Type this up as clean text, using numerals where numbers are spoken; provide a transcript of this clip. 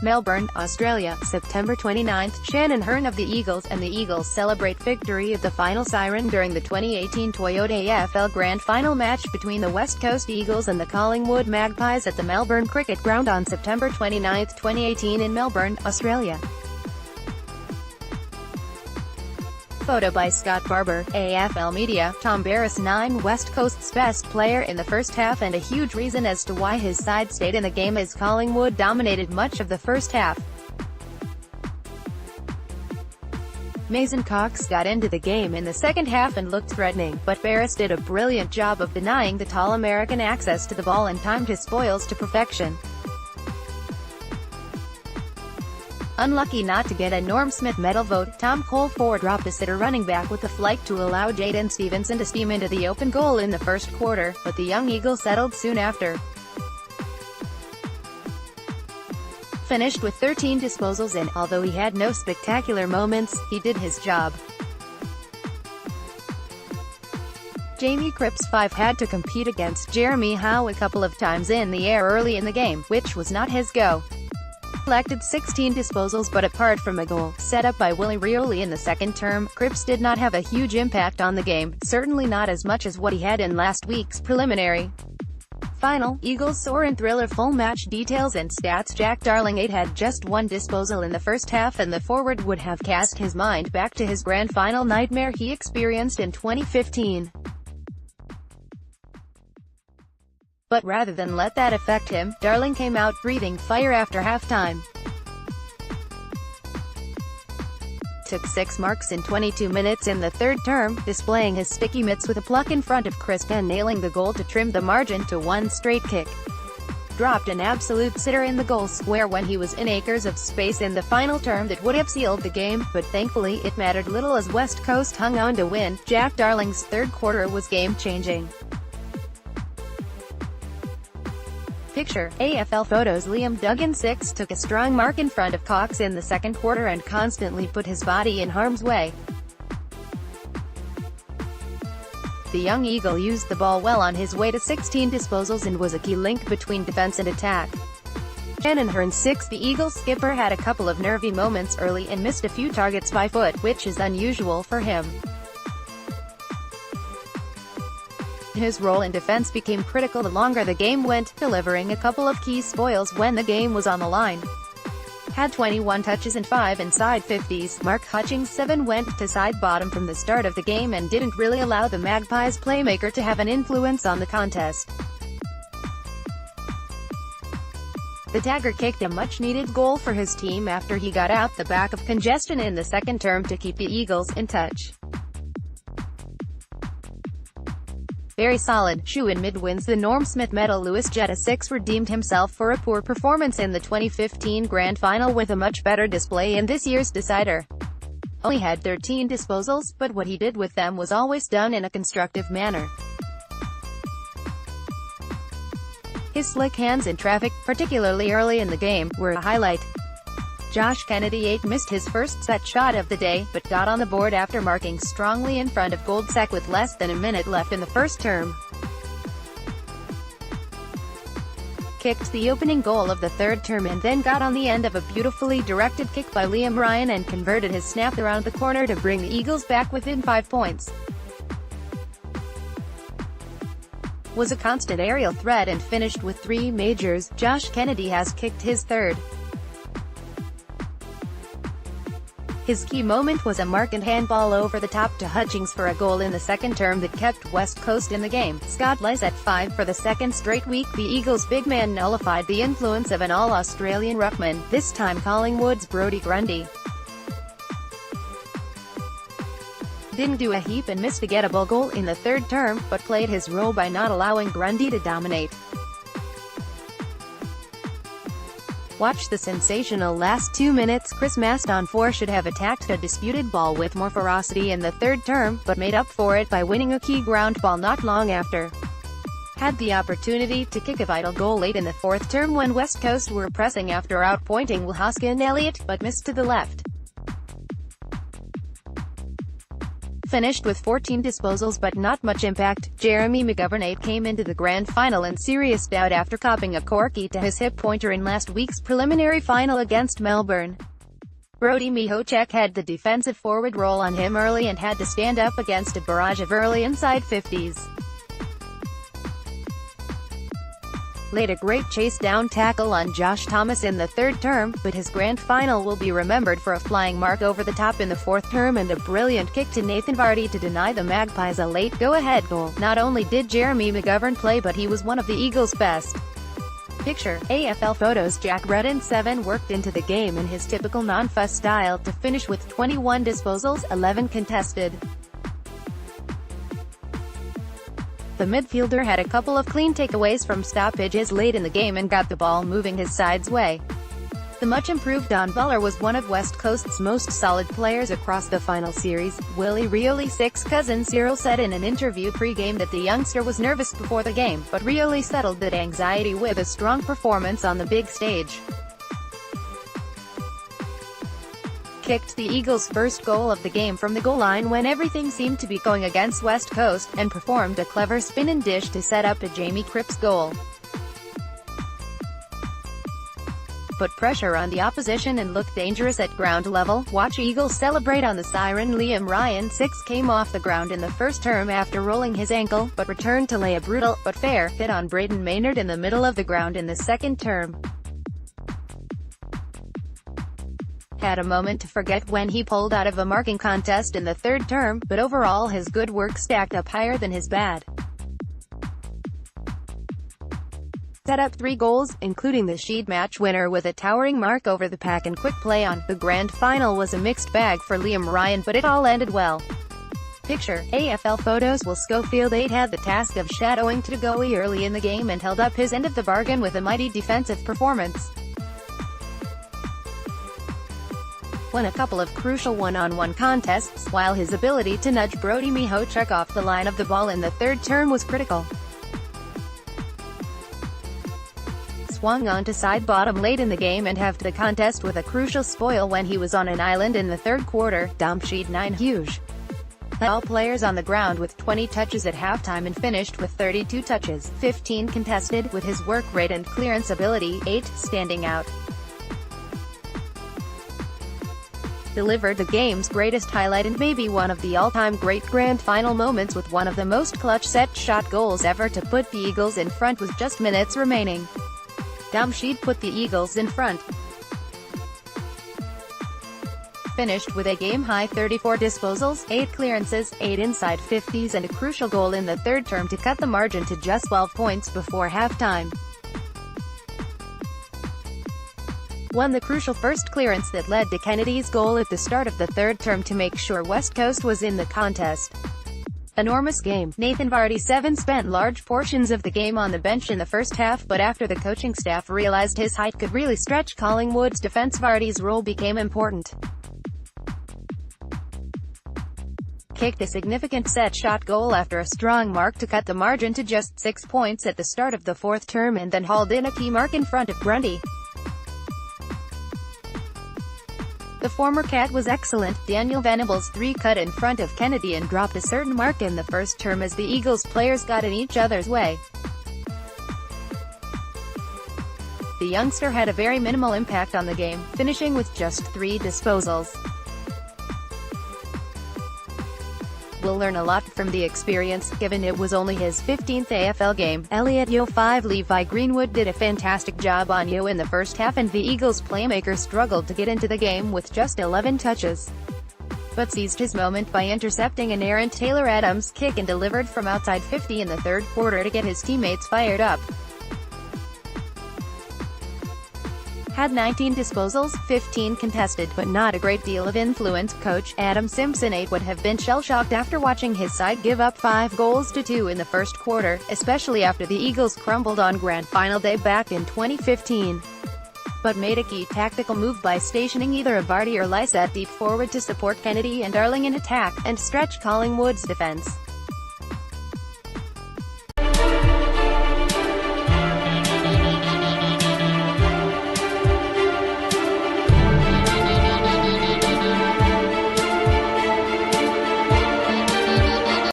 Melbourne, Australia, September 29. Shannon Hurn of the Eagles and the Eagles celebrate victory at the final siren during the 2018 Toyota AFL Grand Final match between the West Coast Eagles and the Collingwood Magpies at the Melbourne Cricket Ground on September 29, 2018 in Melbourne, Australia. Photo by Scott Barbour, AFL Media. Tom Barrass, 9 West Coast's best player in the first half and a huge reason as to why his side stayed in the game as Collingwood dominated much of the first half. Mason Cox got into the game in the second half and looked threatening, but Barrass did a brilliant job of denying the tall American access to the ball and timed his spoils to perfection. Unlucky not to get a Norm Smith medal vote, Tom Cole dropped a sitter running back with the flight to allow Jaden Stevenson to steam into the open goal in the first quarter, but the young Eagle settled soon after. Finished with 13 disposals and, although he had no spectacular moments, he did his job. Jamie Cripps, 5, had to compete against Jeremy Howe a couple of times in the air early in the game, which was not his go. Collected 16 disposals, but apart from a goal set up by Willie Rioli in the second term, Cripps did not have a huge impact on the game, certainly not as much as what he had in last week's preliminary final. Eagles soar in thriller. Full match details and stats. Jack Darling, 8, had just 1 disposal in the first half, and the forward would have cast his mind back to his grand final nightmare he experienced in 2015. But rather than let that affect him, Darling came out breathing fire after halftime. Took 6 marks in 22 minutes in the third term, displaying his sticky mitts with a pluck in front of Chris and nailing the goal to trim the margin to 1 straight kick. Dropped an absolute sitter in the goal square when he was in acres of space in the final term that would have sealed the game, but thankfully it mattered little as West Coast hung on to win. Jack Darling's third quarter was game-changing. Picture, AFL photos. Liam Duggan, 6, took a strong mark in front of Cox in the second quarter and constantly put his body in harm's way. The young Eagle used the ball well on his way to 16 disposals and was a key link between defense and attack. Shannon Hurn, 6, the Eagles skipper, had a couple of nervy moments early and missed a few targets by foot, which is unusual for him. His role in defense became critical the longer the game went, delivering a couple of key spoils when the game was on the line. Had 21 touches and 5 inside 50s. Mark Hutchings, 7, went to side bottom from the start of the game and didn't really allow the Magpies playmaker to have an influence on the contest. The Tagger kicked a much-needed goal for his team after he got out the back of congestion in the second term to keep the Eagles in touch. Very solid. Shoe-in mid wins the Norm Smith medal. Lewis Jetta, 6, redeemed himself for a poor performance in the 2015 Grand Final with a much better display in this year's decider. Only had 13 disposals, but what he did with them was always done in a constructive manner. His slick hands in traffic, particularly early in the game, were a highlight. Josh Kennedy, 8, missed his first set shot of the day, but got on the board after marking strongly in front of Goldsack with less than a minute left in the first term. Kicked the opening goal of the third term and then got on the end of a beautifully directed kick by Liam Ryan and converted his snap around the corner to bring the Eagles back within 5 points. Was a constant aerial threat and finished with 3 majors. Josh Kennedy has kicked his third. His key moment was a marked handball over the top to Hutchings for a goal in the second term that kept West Coast in the game. Scott lies at 5 for the second straight week. The Eagles' big man nullified the influence of an all-Australian ruckman, this time Collingwood's Brodie Grundy. Didn't do a heap and missed a gettable goal in the third term, but played his role by not allowing Grundy to dominate. Watch the sensational last 2 minutes. Chris Maston, 4, should have attacked a disputed ball with more ferocity in the third term, but made up for it by winning a key ground ball not long after. Had the opportunity to kick a vital goal late in the fourth term when West Coast were pressing after outpointing Wilhoskin Elliott, but missed to the left. finished with 14 disposals but not much impact. Jeremy McGovern came into the grand final in serious doubt after copping a corky to his hip pointer in last week's preliminary final against Melbourne. Brody Mihocek had the defensive forward role on him early and had to stand up against a barrage of early inside 50s. Laid a great chase-down tackle on Josh Thomas in the third term, but his grand final will be remembered for a flying mark over the top in the fourth term and a brilliant kick to Nathan Vardy to deny the Magpies a late go-ahead goal. Not only did Jeremy McGovern play, but he was one of the Eagles' best. Picture, AFL photos. Jack Redden 7 worked into the game in his typical non-fuss style to finish with 21 disposals, 11 contested. The midfielder had a couple of clean takeaways from stoppages late in the game and got the ball moving his side's way. The much-improved Don Buller was one of West Coast's most solid players across the final series. Willie Rioli's cousin Cyril said in an interview pre-game that the youngster was nervous before the game, but Rioli settled that anxiety with a strong performance on the big stage. Kicked the Eagles' first goal of the game from the goal line when everything seemed to be going against West Coast, and performed a clever spin and dish to set up a Jamie Cripps goal. Put pressure on the opposition and looked dangerous at ground level. Watch Eagles celebrate on the siren. Liam Ryan 6 came off the ground in the first term after rolling his ankle, but returned to lay a brutal, but fair, hit on Braden Maynard in the middle of the ground in the second term. Had a moment to forget when he pulled out of a marking contest in the third term, but overall his good work stacked up higher than his bad. Set up 3 goals, including the Sheed match winner with a towering mark over the pack and quick play on. The grand final was a mixed bag for Liam Ryan, but it all ended well. Picture, AFL photos. Will Schofield 8 had the task of shadowing Tagoe early in the game and held up his end of the bargain with a mighty defensive performance. Won a couple of crucial one-on-one contests, while his ability to nudge Brody Mihocek off the line of the ball in the third term was critical. Swung onto side bottom late in the game and halved the contest with a crucial spoil when he was on an island in the third quarter. Sheed 9 huge. Had all players on the ground with 20 touches at halftime and finished with 32 touches, 15 contested, with his work rate and clearance ability, 8, standing out. Delivered the game's greatest highlight and maybe one of the all-time great grand final moments with one of the most clutch set-shot goals ever to put the Eagles in front with just minutes remaining. Sheed put the Eagles in front. Finished with a game-high 34 disposals, 8 clearances, 8 inside 50s and a crucial goal in the third term to cut the margin to just 12 points before halftime. Won the crucial first clearance that led to Kennedy's goal at the start of the third term to make sure West Coast was in the contest. Enormous game. Nathan Vardy 7 spent large portions of the game on the bench in the first half, but after the coaching staff realized his height could really stretch Collingwood's defense, Vardy's role became important. Kicked a significant set-shot goal after a strong mark to cut the margin to just 6 points at the start of the fourth term, and then hauled in a key mark in front of Grundy. The former Cat was excellent. Daniel Venables 3 cut in front of Kennedy and dropped a certain mark in the first term as the Eagles players got in each other's way. The youngster had a very minimal impact on the game, finishing with just 3 disposals. Will learn a lot from the experience, given it was only his 15th AFL game. Elliot Yeo 5 Levi Greenwood did a fantastic job on Yeo in the first half, and the Eagles playmaker struggled to get into the game with just 11 touches. But seized his moment by intercepting an errant Taylor Adams kick and delivered from outside 50 in the third quarter to get his teammates fired up. Had 19 disposals, 15 contested, but not a great deal of influence. Coach Adam Simpson 8 would have been shell-shocked after watching his side give up 5 goals to 2 in the first quarter, especially after the Eagles crumbled on Grand Final day back in 2015. But made a key tactical move by stationing either a Vardy or Lycett deep forward to support Kennedy and Darling in attack, and stretch Collingwood's defense.